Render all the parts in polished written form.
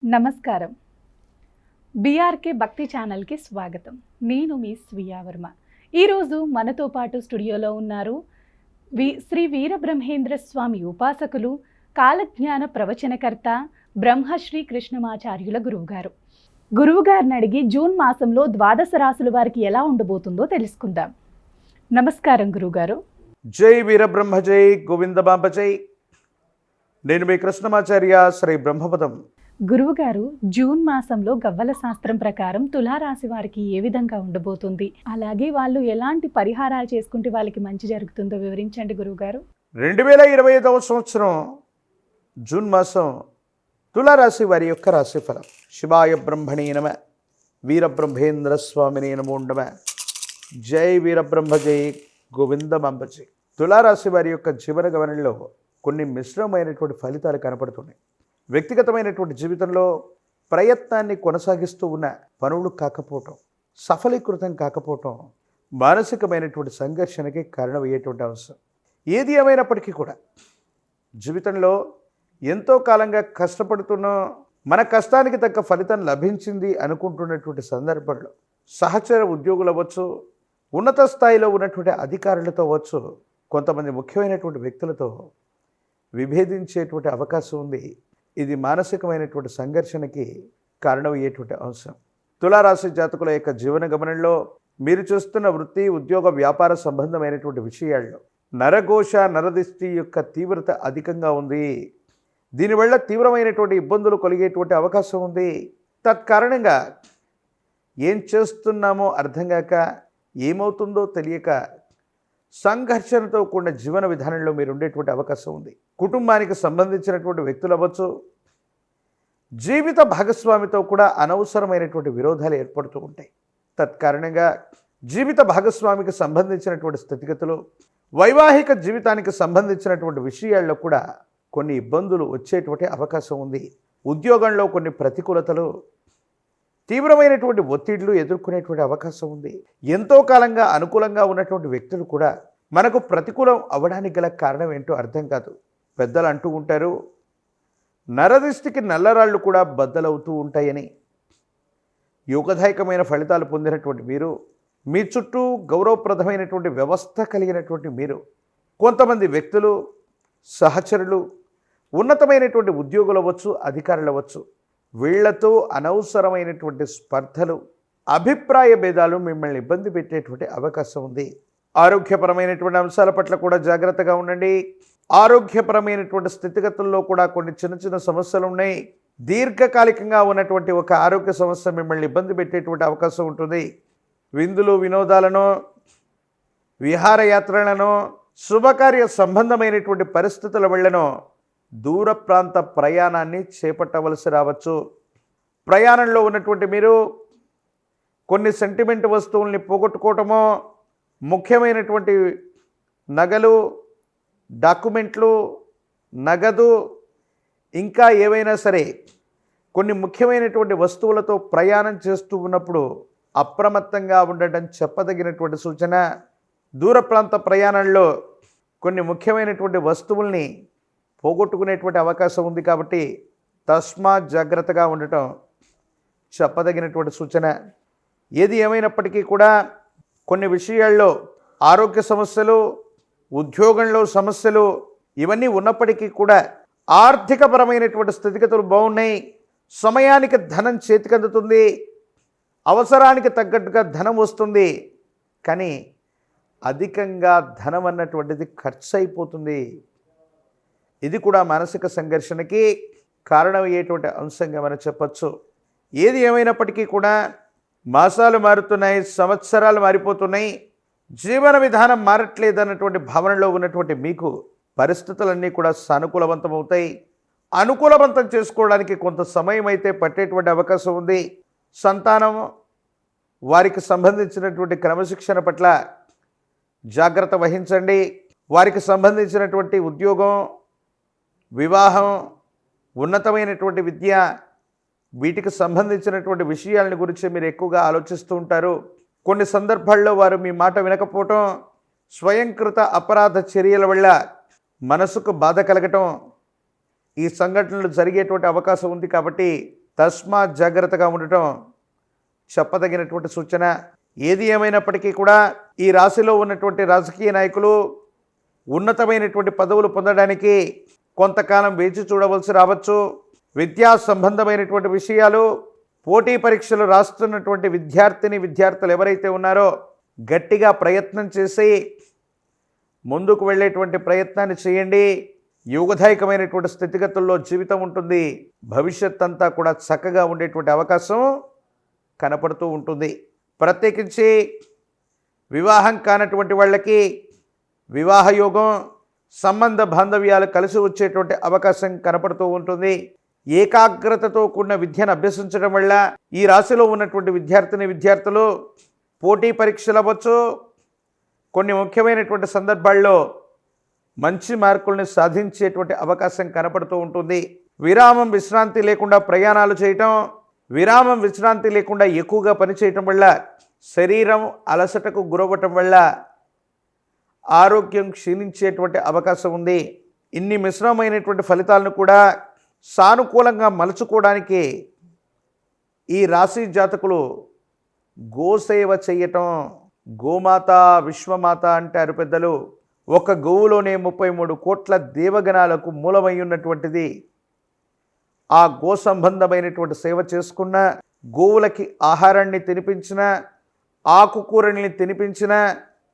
నమస్కారం. బీఆర్కే భక్తి ఛానల్కి స్వాగతం. నేను మీ స్వీయా వర్మ. ఈరోజు మనతో పాటు స్టూడియోలో ఉన్నారు శ్రీ వీరబ్రహ్మేంద్ర స్వామి ఉపాసకులు, కాలజ్ఞాన ప్రవచనకర్త బ్రహ్మశ్రీ కృష్ణమాచార్యుల గురువుగారు. గురువుగారిని అడిగి జూన్ మాసంలో ద్వాదశ రాశుల వారికి ఎలా ఉండబోతుందో తెలుసుకుందాం. నమస్కారం గురువుగారు. జై వీరబ్రహ్మ జై గోవిందబాంబ జై. నేను మీ కృష్ణమాచార్య శ్రీ బ్రహ్మపదం. గురువుగారు, జూన్ మాసంలో గవ్వల శాస్త్రం ప్రకారం తులారాశి వారికి ఏ విధంగా ఉండబోతుంది, అలాగే వాళ్ళు ఎలాంటి పరిహారాలు చేసుకుంటే వాళ్ళకి మంచి జరుగుతుందో వివరించండి గురువుగారు. 2025వ సంవత్సరం జూన్ మాసం తులారాశి వారి యొక్క రాశిఫలం. శివాయ బ్రహ్మణే నమ, వీరబ్రహ్మేంద్ర స్వామినే నమో నమ. జై వీరబ్రహ్మ జై గోవిందబాంబ జై. తులారాశి వారి యొక్క జీవన గమనంలో కొన్ని మిశ్రమైనటువంటి ఫలితాలు కనపడుతున్నాయి. వ్యక్తిగతమైనటువంటి జీవితంలో ప్రయత్నాన్ని కొనసాగిస్తూ ఉన్న పనులు కాకపోవటం, సఫలీకృతం కాకపోవటం మానసికమైనటువంటి సంఘర్షణకి కారణమయ్యేటువంటి అంశం. ఏది ఏమైనప్పటికీ కూడా జీవితంలో ఎంతో కాలంగా కష్టపడుతున్నా మన కష్టానికి తగ్గ ఫలితం లభించింది అనుకుంటున్నటువంటి సందర్భంలో సహచర ఉద్యోగులు అవ్వచ్చు, ఉన్నత స్థాయిలో ఉన్నటువంటి అధికారులతో అవ్వచ్చు, కొంతమంది ముఖ్యమైనటువంటి వ్యక్తులతో విభేదించేటువంటి అవకాశం ఉంది. ఇది మానసికమైనటువంటి సంఘర్షణకి కారణమయ్యేటువంటి అంశం. తులారాశి జాతకుల యొక్క జీవన గమనంలో మీరు చూస్తున్న వృత్తి, ఉద్యోగ, వ్యాపార సంబంధమైనటువంటి విషయాల్లో నరఘోష, నరదిష్టి యొక్క తీవ్రత అధికంగా ఉంది. దీనివల్ల తీవ్రమైనటువంటి ఇబ్బందులు కలిగేటువంటి అవకాశం ఉంది. తత్కారణంగా ఏం చేస్తున్నామో అర్థం కాక, ఏమవుతుందో తెలియక సంఘర్షణతో కూడిన జీవన విధానంలో మీరు ఉండేటువంటి అవకాశం ఉంది. కుటుంబానికి సంబంధించినటువంటి వ్యక్తులు అవ్వచ్చు, జీవిత భాగస్వామితో కూడా అనవసరమైనటువంటి విరోధాలు ఏర్పడుతూ ఉంటాయి. తత్కారణంగా జీవిత భాగస్వామికి సంబంధించినటువంటి స్థితిగతులు, వైవాహిక జీవితానికి సంబంధించినటువంటి విషయాల్లో కూడా కొన్ని ఇబ్బందులు వచ్చేటువంటి అవకాశం ఉంది. ఉద్యోగంలో కొన్ని ప్రతికూలతలు, తీవ్రమైనటువంటి ఒత్తిళ్లు ఎదుర్కొనేటువంటి అవకాశం ఉంది. ఎంతో కాలంగా అనుకూలంగా ఉన్నటువంటి వ్యక్తులు కూడా మనకు ప్రతికూలం అవ్వడానికి గల కారణం ఏంటో అర్థం కాదు. పెద్దలు అంటూ ఉంటారు, నరదిష్టికి నల్లరాళ్ళు కూడా బద్దలవుతూ ఉంటాయని. యోగదాయకమైన ఫలితాలు పొందినటువంటి మీరు, మీ చుట్టూ గౌరవప్రదమైనటువంటి వ్యవస్థ కలిగినటువంటి మీరు, కొంతమంది వ్యక్తులు, సహచరులు, ఉన్నతమైనటువంటి ఉద్యోగులు అవ్వచ్చు, అధికారులు అవ్వచ్చు, వీళ్లతో అనవసరమైనటువంటి స్పర్ధలు, అభిప్రాయ భేదాలు మిమ్మల్ని ఇబ్బంది పెట్టేటువంటి అవకాశం ఉంది. ఆరోగ్యపరమైనటువంటి అంశాల పట్ల కూడా జాగ్రత్తగా ఉండండి. ఆరోగ్యపరమైనటువంటి స్థితిగతుల్లో కూడా కొన్ని చిన్న చిన్న సమస్యలు ఉన్నాయి. దీర్ఘకాలికంగా ఉన్నటువంటి ఒక ఆరోగ్య సమస్య మిమ్మల్ని ఇబ్బంది పెట్టేటువంటి అవకాశం ఉంటుంది. విందులు, వినోదాలను, విహారయాత్రలను, శుభకార్య సంబంధమైనటువంటి పరిస్థితుల వల్లనో దూర ప్రాంత ప్రయాణాన్ని చేపట్టవలసి రావచ్చు. ప్రయాణంలో ఉన్నటువంటి మీరు కొన్ని సెంటిమెంట్ వస్తువుల్ని పోగొట్టుకోవటమో, ముఖ్యమైనటువంటి నగలు, డాక్యుమెంట్లు, నగదు, ఇంకా ఏవైనా సరే కొన్ని ముఖ్యమైనటువంటి వస్తువులతో ప్రయాణం చేస్తూ ఉన్నప్పుడు అప్రమత్తంగా ఉండటం చెప్పదగినటువంటి సూచన. దూర ప్రాంత ప్రయాణంలో కొన్ని ముఖ్యమైనటువంటి వస్తువుల్ని పోగొట్టుకునేటువంటి అవకాశం ఉంది. కాబట్టి తస్మాత్ జాగ్రత్తగా ఉండటం చెప్పదగినటువంటి సూచన. ఏది ఏమైనప్పటికీ కూడా కొన్ని విషయాల్లో ఆరోగ్య సమస్యలు, ఉద్యోగంలో సమస్యలు ఇవన్నీ ఉన్నప్పటికీ కూడా ఆర్థికపరమైనటువంటి స్థితిగతులు బాగున్నాయి. సమయానికి ధనం చేతికి అందుతుంది, అవసరానికి తగ్గట్టుగా ధనం వస్తుంది. కానీ అధికంగా ధనం అన్నటువంటిది ఖర్చు అయిపోతుంది. ఇది కూడా మానసిక సంఘర్షణకి కారణమయ్యేటువంటి అంశంగా మనం చెప్పచ్చు. ఏది ఏమైనప్పటికీ కూడా మాసాలు మారుతున్నాయి, సంవత్సరాలు మారిపోతున్నాయి, జీవన విధానం మారట్లేదన్నటువంటి భావనలో ఉన్నటువంటి మీకు పరిస్థితులన్నీ కూడా సానుకూలవంతమవుతాయి. అనుకూలవంతం చేసుకోవడానికి కొంత సమయం అయితే పట్టేటువంటి అవకాశం ఉంది. సంతానం, వారికి సంబంధించినటువంటి క్రమశిక్షణ పట్ల జాగ్రత్త వహించండి. వారికి సంబంధించినటువంటి ఉద్యోగం, వివాహం, ఉన్నతమైనటువంటి విద్య, వీటికి సంబంధించినటువంటి విషయాలని గురించి మీరు ఎక్కువగా ఆలోచిస్తూ ఉంటారు. కొన్ని సందర్భాల్లో వారు మీ మాట వినకపోవటం, స్వయంకృత అపరాధ చర్యల వల్ల మనసుకు బాధ కలగటం, ఈ సంఘటనలు జరిగేటువంటి అవకాశం ఉంది. కాబట్టి తస్మాత్ జాగ్రత్తగా ఉండటం చెప్పదగినటువంటి సూచన. ఏది ఏమైనప్పటికీ కూడా ఈ రాశిలో ఉన్నటువంటి రాజకీయ నాయకులు ఉన్నతమైనటువంటి పదవులు పొందడానికి కొంతకాలం వేచి చూడవలసి రావచ్చు. విద్యా సంబంధమైనటువంటి విషయాలు, పోటీ పరీక్షలు రాస్తున్నటువంటి విద్యార్థులు ఎవరైతే ఉన్నారో గట్టిగా ప్రయత్నం చేసి ముందుకు వెళ్ళేటువంటి ప్రయత్నాన్ని చేయండి. యోగదాయకమైనటువంటి స్థితిగతుల్లో జీవితం ఉంటుంది. భవిష్యత్ అంతా కూడా చక్కగా ఉండేటువంటి అవకాశం కనపడుతూ ఉంటుంది. ప్రత్యేకించి వివాహం కానటువంటి వాళ్ళకి వివాహ యోగం, సంబంధ బాంధవ్యాలు కలిసి వచ్చేటువంటి అవకాశం కనపడుతూ ఉంటుంది. ఏకాగ్రతతో కూడిన విద్యను అభ్యసించడం వల్ల ఈ రాశిలో ఉన్నటువంటి విద్యార్థులు పోటీ పరీక్షలు అవ్వచ్చు, కొన్ని ముఖ్యమైనటువంటి సందర్భాల్లో మంచి మార్కుల్ని సాధించేటువంటి అవకాశం కనపడుతూ ఉంటుంది. విరామం విశ్రాంతి లేకుండా ప్రయాణాలు చేయటం, విరామం విశ్రాంతి లేకుండా ఎక్కువగా పనిచేయటం వల్ల శరీరం అలసటకు గురవ్వటం వల్ల ఆరోగ్యం క్షీణించేటువంటి అవకాశం ఉంది. ఇన్ని మిశ్రమమైనటువంటి ఫలితాలను కూడా సానుకూలంగా మలుచుకోవడానికి ఈ రాశి జాతకులు గోసేవ చేయటం, గోమాత విశ్వమాత అంటారు పెద్దలు. ఒక గోవులోనే 33 కోట్ల దేవగణాలకు మూలమై ఉన్నటువంటిది. ఆ గో సంబంధమైనటువంటి సేవ చేసుకున్న, గోవులకి ఆహారాన్ని తినిపించిన, ఆకుకూరల్ని తినిపించిన,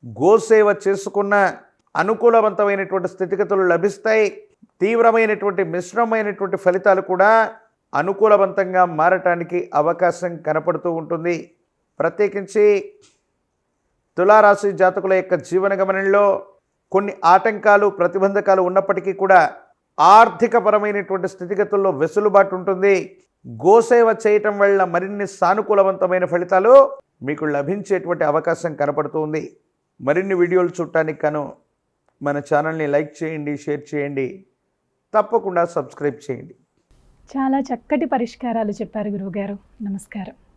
గోసేవ చేసుకున్న అనుకూలవంతమైనటువంటి స్థితిగతులు లభిస్తాయి. తీవ్రమైనటువంటి మిశ్రమమైనటువంటి ఫలితాలు కూడా అనుకూలవంతంగా మారటానికి అవకాశం కనపడుతూ ఉంటుంది. ప్రత్యేకించి తులారాశి జాతకుల యొక్క జీవన గమనంలో కొన్ని ఆటంకాలు, ప్రతిబంధకాలు ఉన్నప్పటికీ కూడా ఆర్థికపరమైనటువంటి స్థితిగతుల్లో వెసులుబాటు ఉంటుంది. గోసేవ చేయటం వల్ల మరిన్ని సానుకూలవంతమైన ఫలితాలు మీకు లభించేటువంటి అవకాశం కనపడుతుంది. మరిన్ని వీడియోలు చూడటానికి గాను మన ఛానల్ని లైక్ చేయండి, షేర్ చేయండి, తప్పకుండా సబ్స్క్రైబ్ చేయండి. చాలా చక్కటి పరిష్కారాలు చెప్పారు గురువుగారు. నమస్కారం.